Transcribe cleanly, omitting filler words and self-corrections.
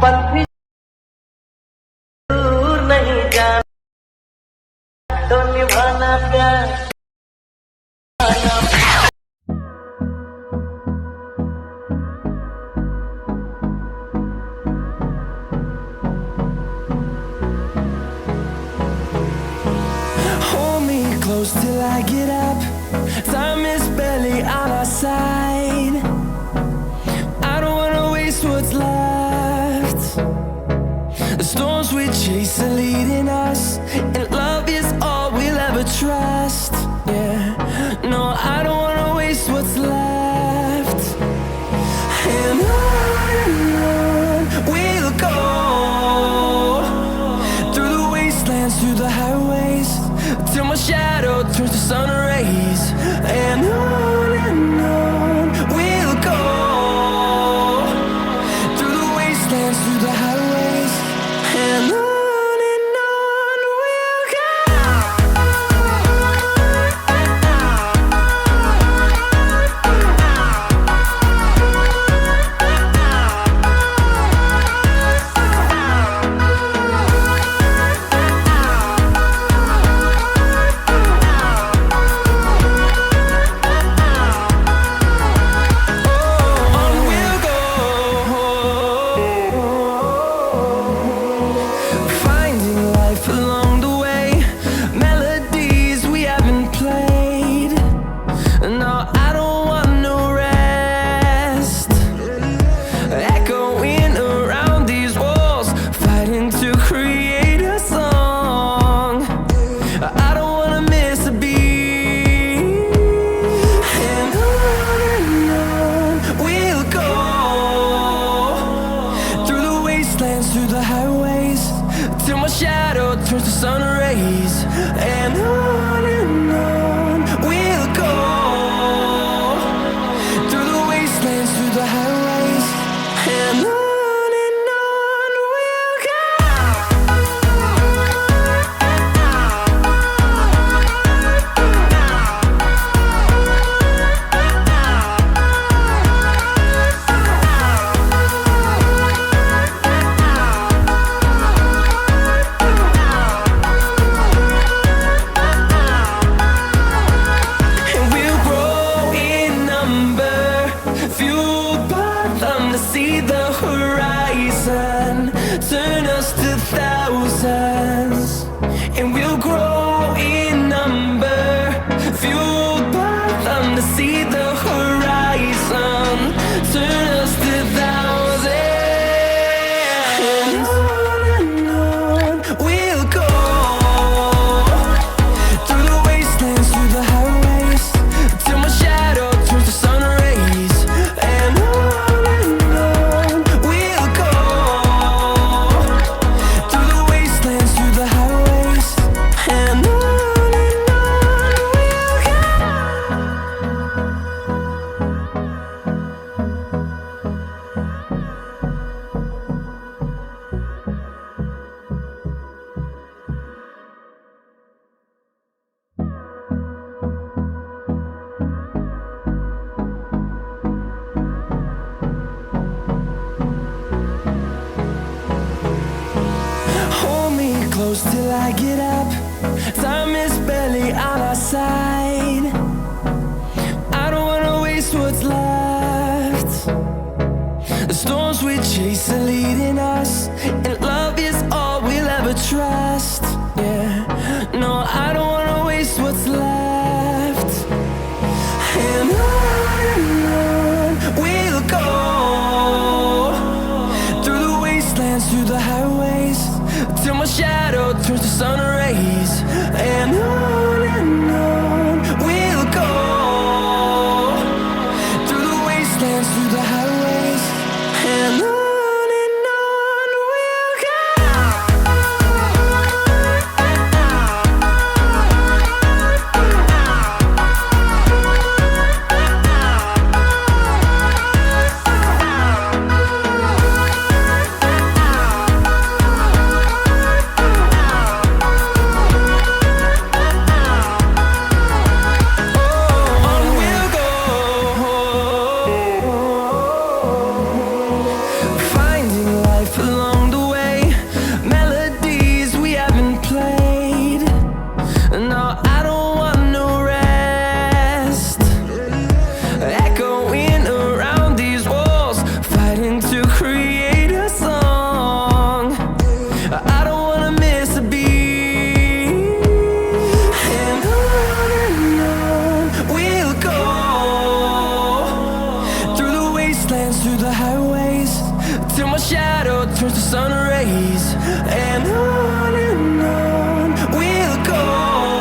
पल भी दूर नहीं जाना तो निभाना प्यार। Hold me close till I get up. Time is barely on our side. I don't wanna waste what's left. The storms we chase are leading us, and love is all we'll ever trust. Yeah, no, I don't wanna waste what's left. And on we'll go, through the wastelands, through the highways, till my shadow turns to sun rays. And on we'll go, through the wastelands, through the highways, and on we'll go. On we'll go, finding life along the way, melodies we haven't played. No, I don't want no rest, echoing around these walls, fighting to create a song. I don't wanna miss a beat. And on we'll go, through the wastelands, through the highways, till my shadow turns to sun rays. And on we'll go, through the wastelands, through the highways, and on we'll go. And we'll grow in number, fueled by them to see the horizon, turn us to thousands. And we'll grow in number, fueled by them to see the horizon, turn us to thousands. And on we'll go, through the wastelands, through the highways, till my shadow turns to sun rays. And on we'll go, through the wastelands, through the highways, and on we'll go. Hold me close till I get up. Time is barely on our side. I don't wanna waste what's left. The storms we chase are leading us, and love is all we'll ever trust. Yeah, no, I don't wanna waste what's left. And on we'll go, through the wastelands, through the highways, till my shadow turns to sun rays. And on we'll go, through the wastelands, through the highways, and on we'll go. my shadow turns to sun rays, and on we'll go.